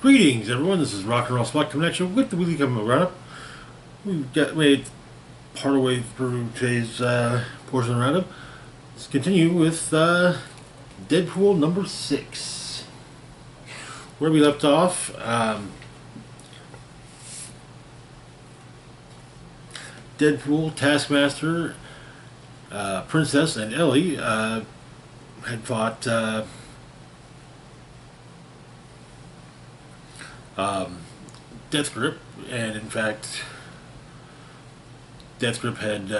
Greetings, everyone. This is Rock and Roll Spot coming at you with the weekly comic roundup. We've got made part of the way through today's portion of the roundup. Let's continue with Deadpool number 6. Where we left off, Deadpool, Taskmaster, Princess, and Ellie had fought Death Grip, and in fact, Death Grip had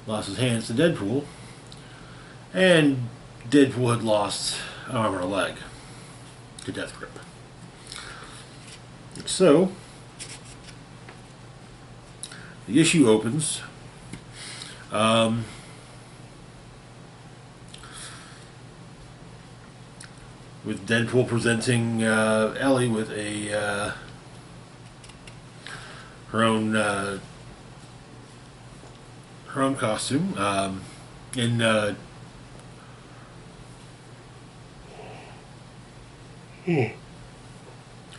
lost his hands to Deadpool, and Deadpool had lost an arm or a leg to Death Grip. So, the issue opens. With Deadpool presenting Ellie with a her own costume in her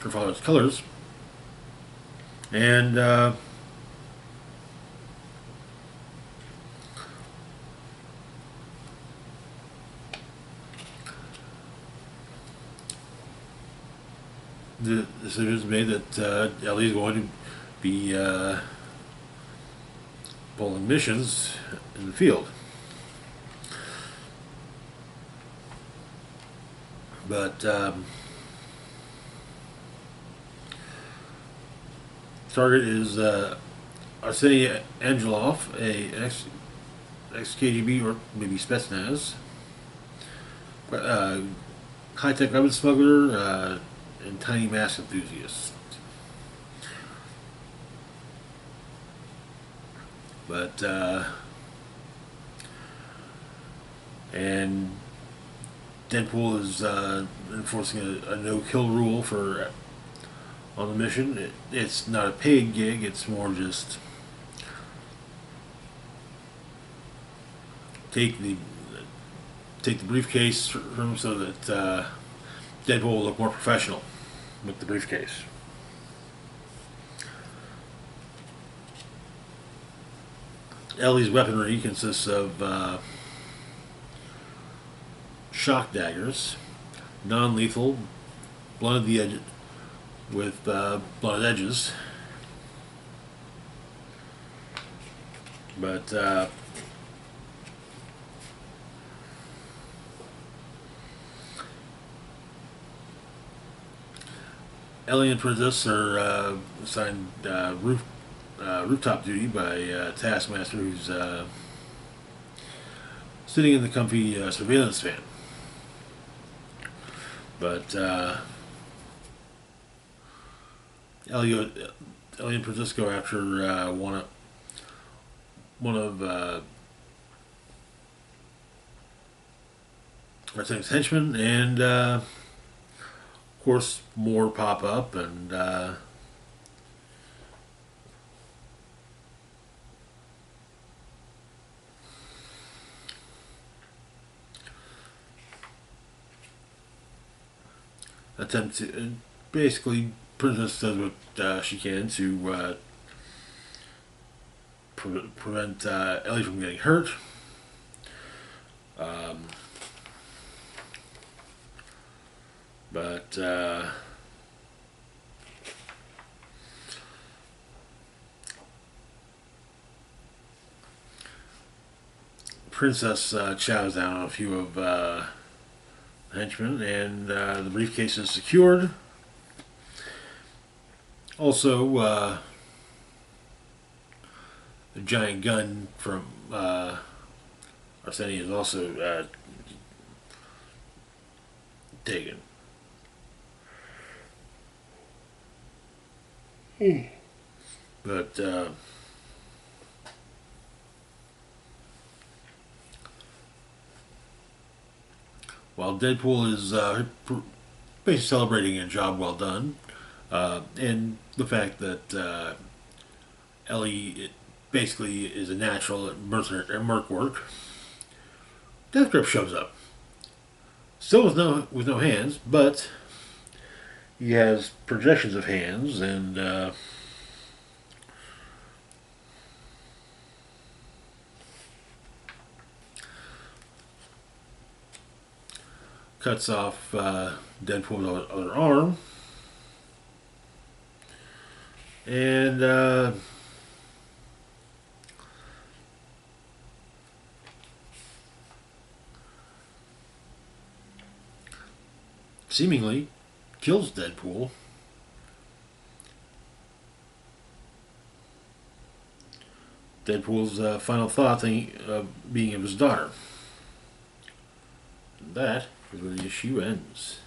father's colors, and the decision is made that Ellie is going to be pulling missions in the field. But target is Arseny Angelov, a ex-KGB or maybe Spetsnaz, high-tech weapons smuggler, and tiny mask enthusiast. But and Deadpool is enforcing a no-kill rule for on the mission. It's not a paid gig. It's more just take the briefcase from him so that Deadpool will look more professional with the briefcase. Ellie's weaponry consists of shock daggers, non-lethal, blunted the edge with blunted edges, but Ellie and Princess are assigned rooftop duty by Taskmaster, who's sitting in the comfy surveillance van. But Ellie and Princess go after one of Arsenic's henchmen, and of course more pop up, and attempt to basically Princess does what she can to prevent Ellie from getting hurt. But Princess chows down on a few of henchmen, and the briefcase is secured. Also, the giant gun from Arseny is also taken. But while Deadpool is basically celebrating a job well done, and the fact that Ellie basically is a natural at merc work, Death Grip shows up. Still with no hands, but He has projections of hands and cuts off Deadpool's other arm. And seemingly kills Deadpool. Deadpool's final thought being of his daughter. And that is where the issue ends.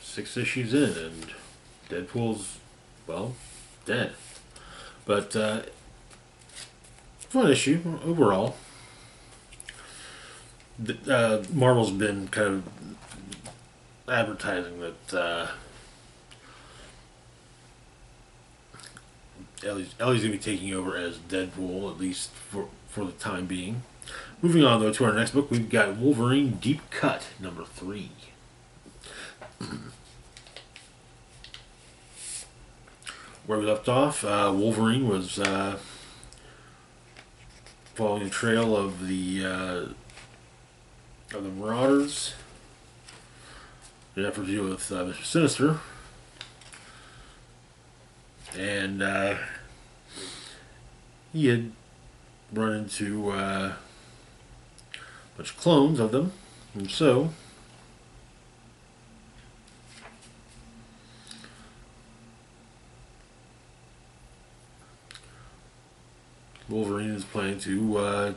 6 issues in, and Deadpool's, well, dead. But fun issue overall. Marvel's been kind of advertising that Ellie's going to be taking over as Deadpool, at least for the time being. Moving on, though, to our next book, we've got Wolverine Deep Cut, number 3. Where we left off, Wolverine was following the trail of the Marauders in an effort to deal with Mr. Sinister. And he had run into a bunch of clones of them. And so Wolverine is planning to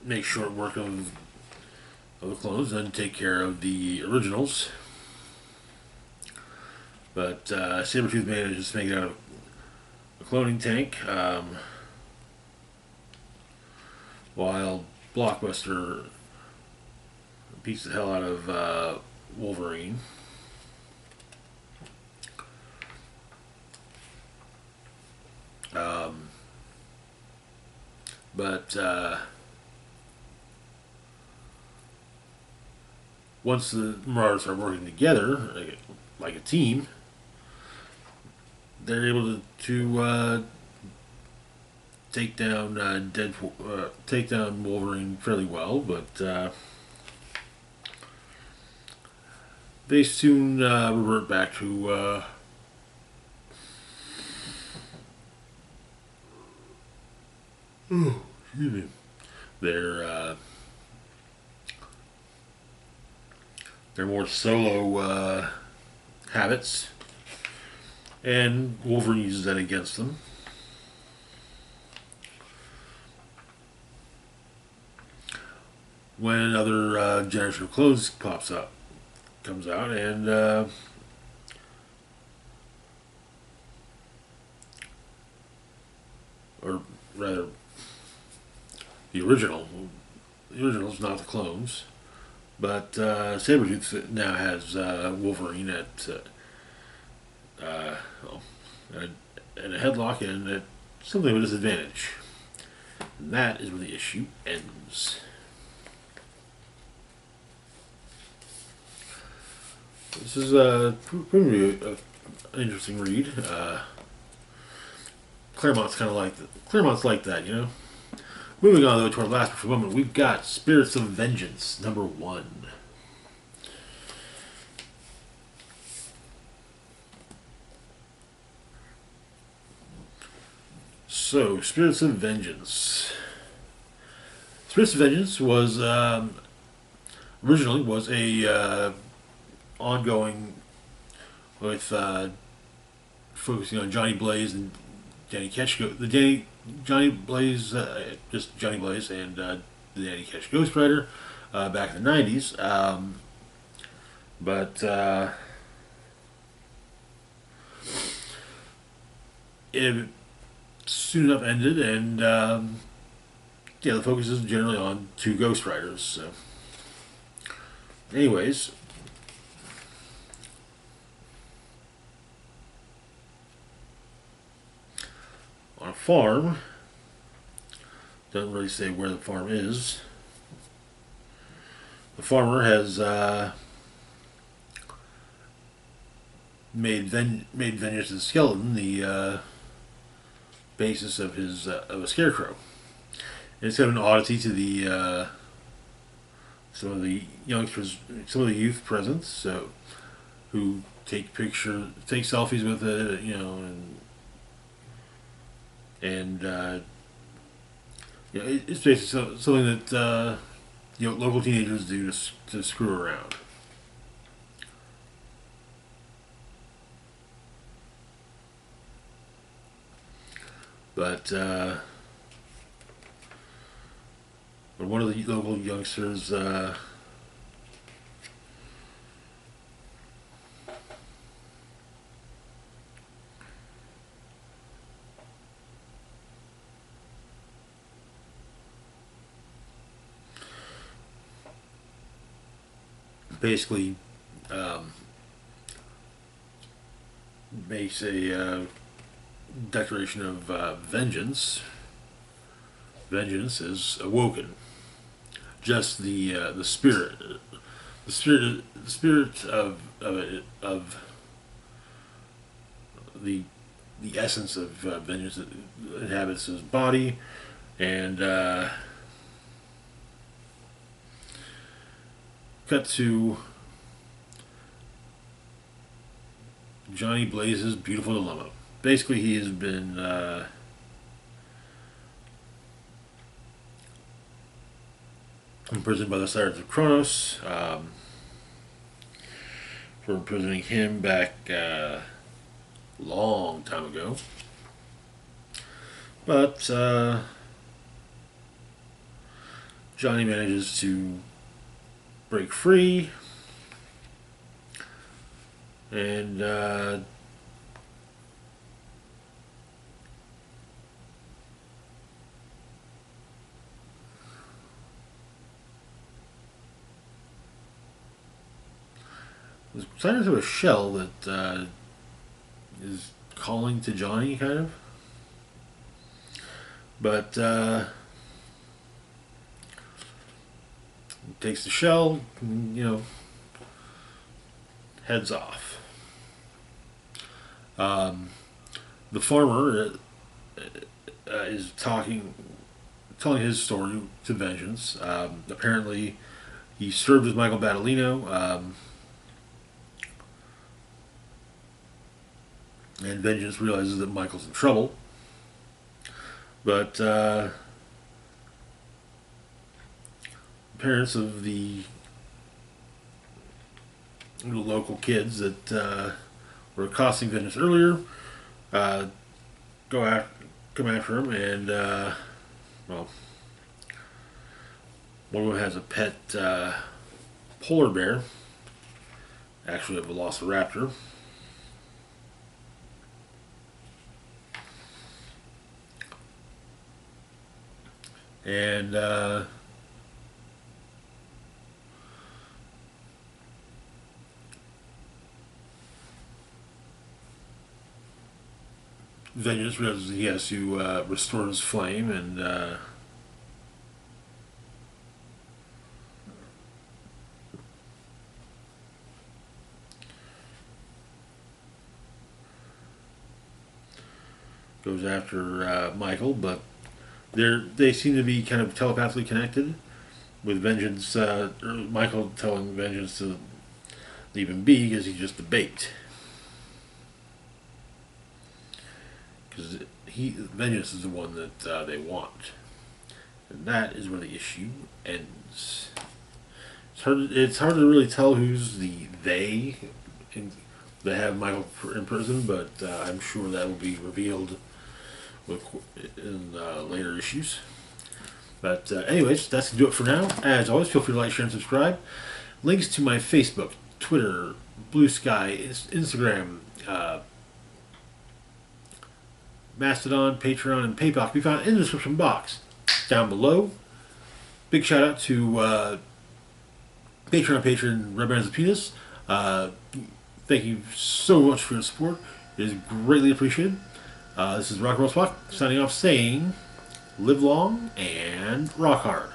make short work of the clones and take care of the originals. But Sabretooth manages to make it out of a cloning tank, while Blockbuster beats the hell out of Wolverine. But once the Marauders are working together, like a team, they're able to take down Deadpool, take down Wolverine fairly well. But they soon revert back to excuse me, their more solo habits, and Wolverine uses that against them. When another generation of clones comes out, and or rather, the originals, not the clones. But Sabretooth now has Wolverine at a headlock and at something of a disadvantage. And that is where the issue ends. This is proving to be an interesting read. Claremont's like that, you know. Moving on, though, to our last book for the moment, we've got Spirits of Vengeance, number 1. So, Spirits of Vengeance. Spirits of Vengeance was originally was a ongoing with focusing on Johnny Blaze and Danny Ketchum. Johnny Blaze, just Johnny Blaze, and the Danny Ketch Ghost Rider back in the 90s. But it soon enough ended, and yeah, the focus is generally on 2 Ghost Riders. So, anyways. farm. Doesn't really say where the farm is. The farmer has made Vengeance the Skeleton the basis of his of a scarecrow. And it's kind of an oddity to the some of the youngsters, some of the youth present, so who take selfies with it, and it's basically something that local teenagers do to screw around. But one of the local youngsters basically makes a declaration of vengeance. Vengeance is awoken. Just the spirit, the spirit of the essence of vengeance that inhabits his body, and cut to Johnny Blaze's beautiful dilemma. Basically, he has been imprisoned by the Sirens of Kronos for imprisoning him back long time ago. But Johnny manages to break free, and there's signs of a shell that is calling to Johnny, kind of. But takes the shell, and, heads off. The farmer is telling his story to Vengeance. Apparently, he served with Michael Battolino, and Vengeance realizes that Michael's in trouble. But parents of the local kids that were accosting Vengeance earlier come after him, and well, one of them has a pet polar bear, actually a velociraptor. And Vengeance realizes he has to restore his flame, and goes after Michael, but they seem to be kind of telepathically connected, with Vengeance, or Michael telling Vengeance to leave him be because he's just a bait. Because Vengeance is the one that they want, and that is where the issue ends. It's hard to really tell who's the they that have Michael in prison, but I'm sure that will be revealed in later issues. But anyways, that's going to do it for now. As always, feel free to like, share, and subscribe. Links to my Facebook, Twitter, Blue Sky, Instagram, Mastodon, Patreon, and PayPal can be found in the description box down below. Big shout out to Patreon patron Red Bands of Penis. Thank you so much for your support. It is greatly appreciated. This is Rock and Roll Spock signing off saying, live long and rock hard.